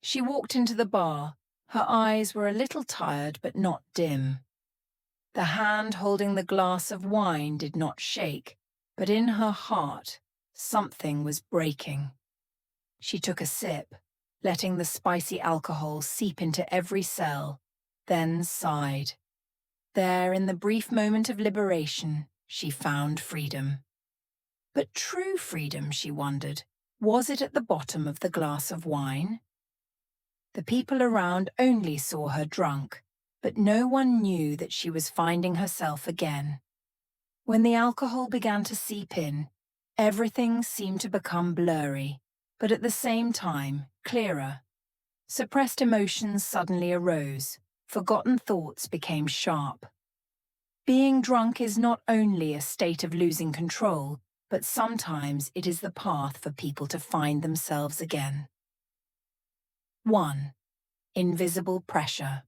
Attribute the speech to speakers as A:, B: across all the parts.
A: She walked into the bar. Her eyes were a little tired but not dim. The hand holding the glass of wine did not shake, but in her heart, something was breaking. She took a sip, letting the spicy alcohol seep into every cell, then sighed. There, in the brief moment of liberation, she found freedom. But true freedom, she wondered, was it at the bottom of the glass of wine? The people around only saw her drunk, but no one knew that she was finding herself again. When the alcohol began to seep in, everything seemed to become blurry, but at the same time, clearer. Suppressed emotions suddenly arose. Forgotten thoughts became sharp. Being drunk is not only a state of losing control, but sometimes it is the path for people to find themselves again. 1. Invisible pressure.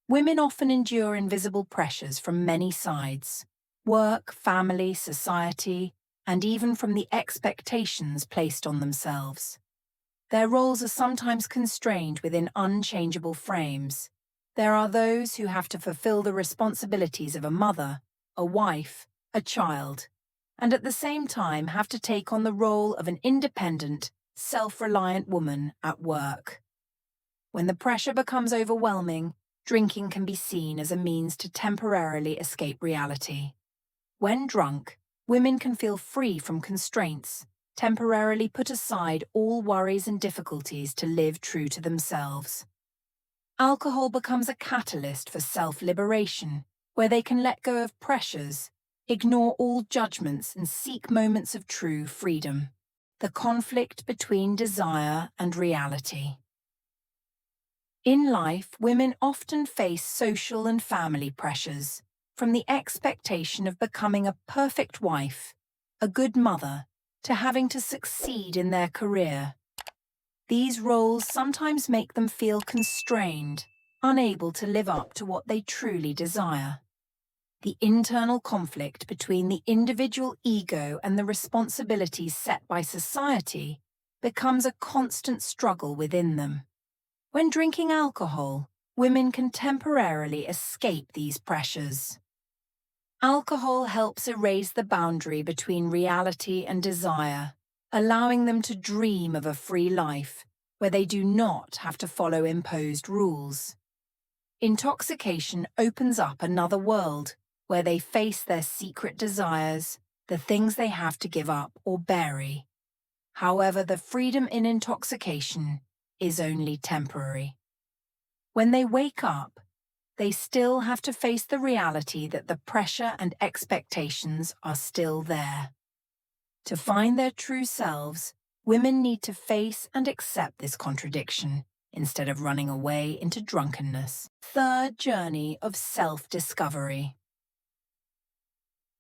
A: Women often endure invisible pressures from many sides: work, family, society, and even from the expectations placed on themselves. Their roles are sometimes constrained within unchangeable frames. There are those who have to fulfill the responsibilities of a mother, a wife, a child, and at the same time have to take on the role of an independent, self-reliant woman at work. When the pressure becomes overwhelming, drinking can be seen as a means to temporarily escape reality. When drunk, women can feel free from constraints, temporarily put aside all worries and difficulties to live true to themselves. Alcohol becomes a catalyst for self-liberation, where they can let go of pressures, ignore all judgments, and seek moments of true freedom. The conflict between desire and reality. In life, women often face social and family pressures, from the expectation of becoming a perfect wife, a good mother, to having to succeed in their career. These roles sometimes make them feel constrained, unable to live up to what they truly desire. The internal conflict between the individual ego and the responsibilities set by society becomes a constant struggle within them. When drinking alcohol, women can temporarily escape these pressures. Alcohol helps erase the boundary between reality and desire, allowing them to dream of a free life where they do not have to follow imposed rules. Intoxication opens up another world where they face their secret desires, the things they have to give up or bury. However, the freedom in intoxication is only temporary. When they wake up, they still have to face the reality that the pressure and expectations are still there. To find their true selves, women need to face and accept this contradiction instead of running away into drunkenness. Third journey of self-discovery.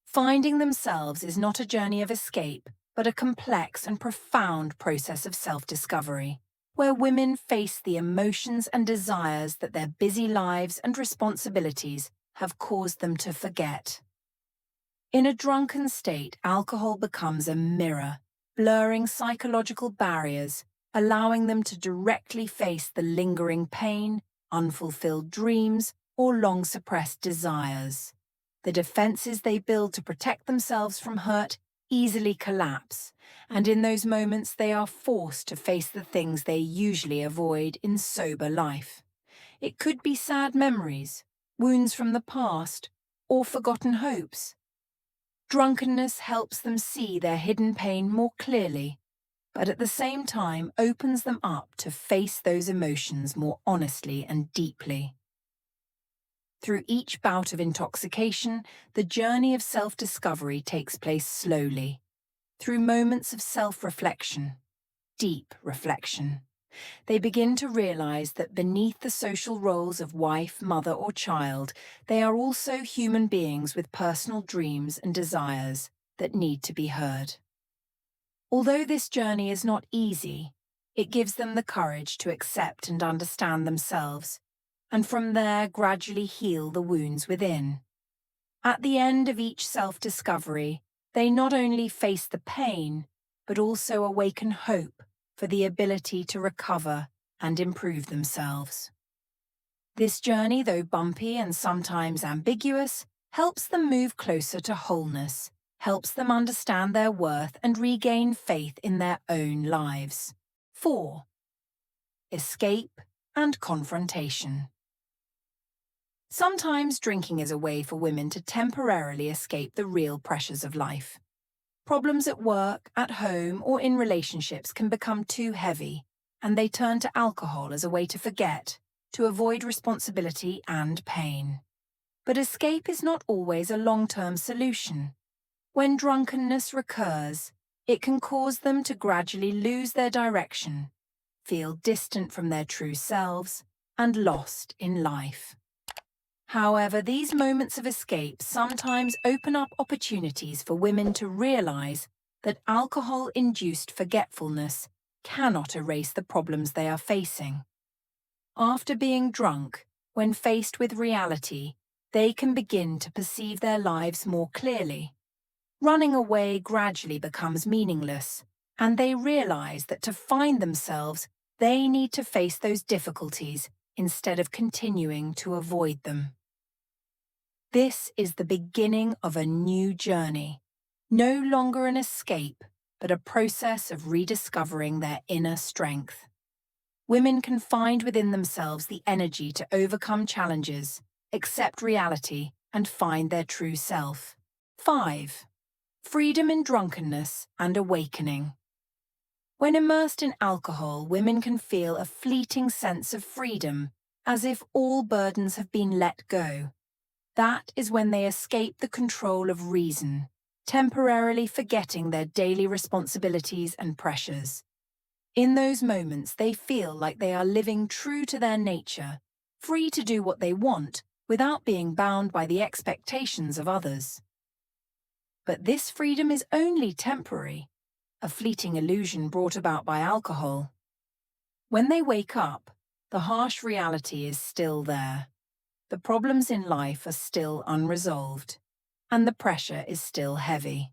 A: Finding themselves is not a journey of escape, but a complex and profound process of self-discovery, where women face the emotions and desires that their busy lives and responsibilities have caused them to forget. In a drunken state, alcohol becomes a mirror, blurring psychological barriers, allowing them to directly face the lingering pain, unfulfilled dreams, or long-suppressed desires. The defenses they build to protect themselves from hurt easily collapse, and in those moments they are forced to face the things they usually avoid in sober life. It could be sad memories, wounds from the past, or forgotten hopes. Drunkenness helps them see their hidden pain more clearly, but at the same time opens them up to face those emotions more honestly and deeply. Through each bout of intoxication, the journey of self-discovery takes place slowly, through moments of self-reflection, deep reflection. They begin to realize that beneath the social roles of wife, mother, or child, they are also human beings with personal dreams and desires that need to be heard. Although this journey is not easy, it gives them the courage to accept and understand themselves, and from there gradually heal the wounds within. At the end of each self-discovery, they not only face the pain, but also awaken hope for the ability to recover and improve themselves. This journey, though bumpy and sometimes ambiguous, helps them move closer to wholeness, helps them understand their worth and regain faith in their own lives. 4. Escape and confrontation. Sometimes drinking is a way for women to temporarily escape the real pressures of life. Problems at work, at home, or in relationships can become too heavy, and they turn to alcohol as a way to forget, to avoid responsibility and pain. But escape is not always a long-term solution. When drunkenness recurs, it can cause them to gradually lose their direction, feel distant from their true selves, and lost in life. However, these moments of escape sometimes open up opportunities for women to realize that alcohol-induced forgetfulness cannot erase the problems they are facing. After being drunk, when faced with reality, they can begin to perceive their lives more clearly. Running away gradually becomes meaningless, and they realize that to find themselves, they need to face those difficulties instead of continuing to avoid them. This is the beginning of a new journey, no longer an escape, but a process of rediscovering their inner strength. Women can find within themselves the energy to overcome challenges, accept reality, and find their true self. 5. Freedom in drunkenness and awakening. When immersed in alcohol, women can feel a fleeting sense of freedom, as if all burdens have been let go. That is when they escape the control of reason, temporarily forgetting their daily responsibilities and pressures. In those moments, they feel like they are living true to their nature, free to do what they want without being bound by the expectations of others. But this freedom is only temporary, a fleeting illusion brought about by alcohol. When they wake up, the harsh reality is still there. The problems in life are still unresolved, and the pressure is still heavy.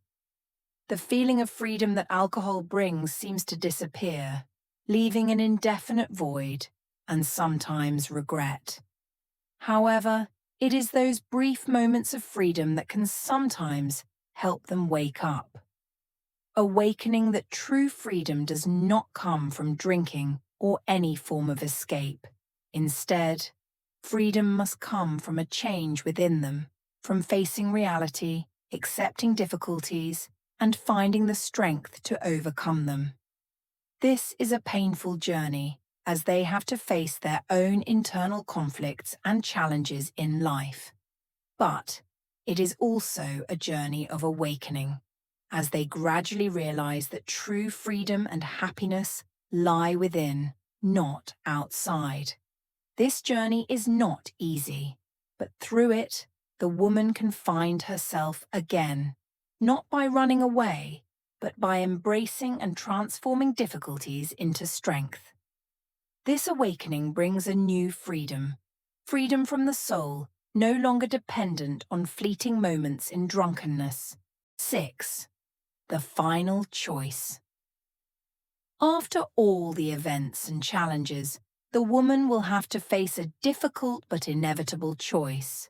A: The feeling of freedom that alcohol brings seems to disappear, leaving an indefinite void and sometimes regret. However, it is those brief moments of freedom that can sometimes help them wake up. Awakening that true freedom does not come from drinking or any form of escape. Instead, freedom must come from a change within them, from facing reality, accepting difficulties, and finding the strength to overcome them. This is a painful journey, as they have to face their own internal conflicts and challenges in life. But it is also a journey of awakening, as they gradually realize that true freedom and happiness lie within, not outside. This journey is not easy, but through it, the woman can find herself again, not by running away, but by embracing and transforming difficulties into strength. This awakening brings a new freedom, freedom from the soul, no longer dependent on fleeting moments in drunkenness. 6. The final choice. After all the events and challenges, the woman will have to face a difficult but inevitable choice.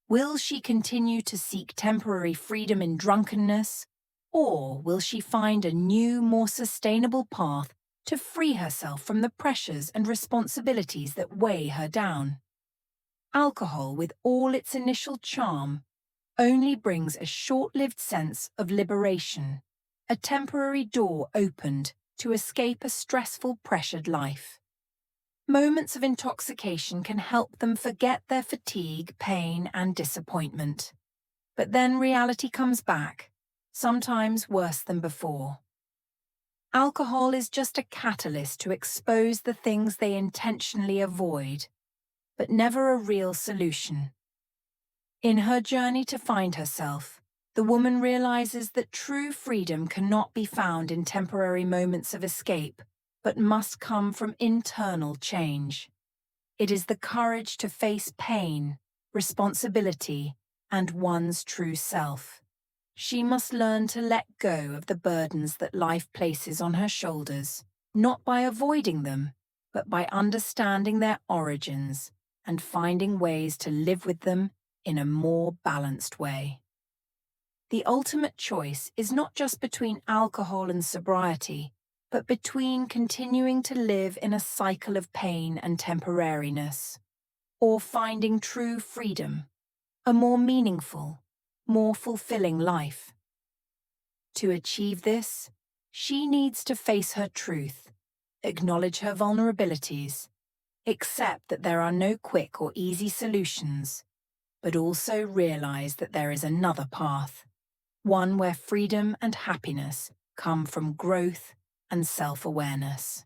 A: Will she continue to seek temporary freedom in drunkenness, or will she find a new, more sustainable path to free herself from the pressures and responsibilities that weigh her down? Alcohol, with all its initial charm, only brings a short-lived sense of liberation, a temporary door opened to escape a stressful, pressured life. Moments of intoxication can help them forget their fatigue, pain, and disappointment. But then reality comes back, sometimes worse than before. Alcohol is just a catalyst to expose the things they intentionally avoid, but never a real solution. In her journey to find herself, the woman realizes that true freedom cannot be found in temporary moments of escape, but must come from internal change. It is the courage to face pain, responsibility, and one's true self. She must learn to let go of the burdens that life places on her shoulders, not by avoiding them, but by understanding their origins and finding ways to live with them in a more balanced way. The ultimate choice is not just between alcohol and sobriety, but between continuing to live in a cycle of pain and temporariness, or finding true freedom, a more meaningful, more fulfilling life. To achieve this, she needs to face her truth, acknowledge her vulnerabilities, accept that there are no quick or easy solutions, but also realize that there is another path, one where freedom and happiness come from growth and self-awareness.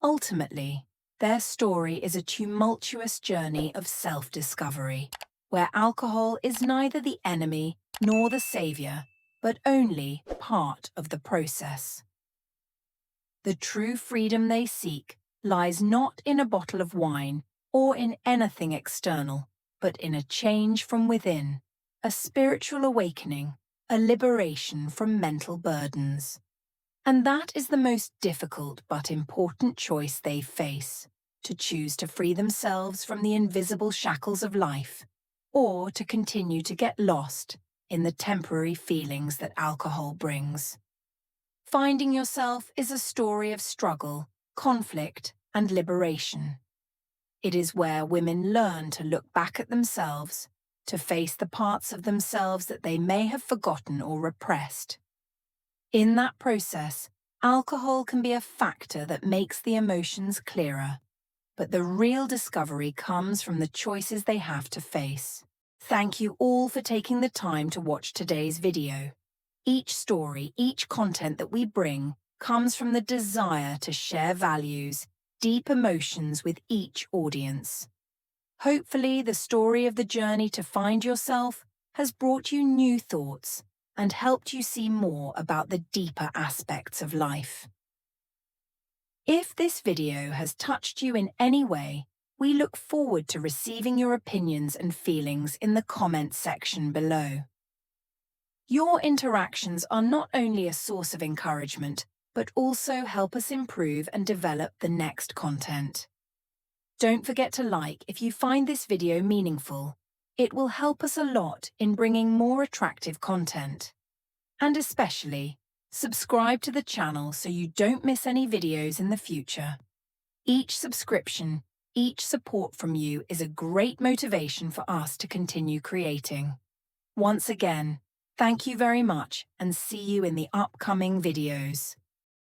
A: Ultimately, their story is a tumultuous journey of self-discovery, where alcohol is neither the enemy nor the savior, but only part of the process. The true freedom they seek lies not in a bottle of wine or in anything external, but in a change from within, a spiritual awakening, a liberation from mental burdens. And that is the most difficult but important choice they face, to choose to free themselves from the invisible shackles of life, or to continue to get lost in the temporary feelings that alcohol brings. Finding yourself is a story of struggle, conflict, and liberation. It is where women learn to look back at themselves, to face the parts of themselves that they may have forgotten or repressed. In that process, alcohol can be a factor that makes the emotions clearer, but the real discovery comes from the choices they have to face. Thank you all for taking the time to watch today's video. Each story, each content that we bring comes from the desire to share values, deep emotions with each audience. Hopefully, the story of the journey to find yourself has brought you new thoughts and helped you see more about the deeper aspects of life. If this video has touched you in any way, we look forward to receiving your opinions and feelings in the comments section below. Your interactions are not only a source of encouragement, but also help us improve and develop the next content. Don't forget to like if you find this video meaningful. It will help us a lot in bringing more attractive content. And especially, subscribe to the channel so you don't miss any videos in the future. Each subscription, each support from you is a great motivation for us to continue creating. Once again, thank you very much and see you in the upcoming videos.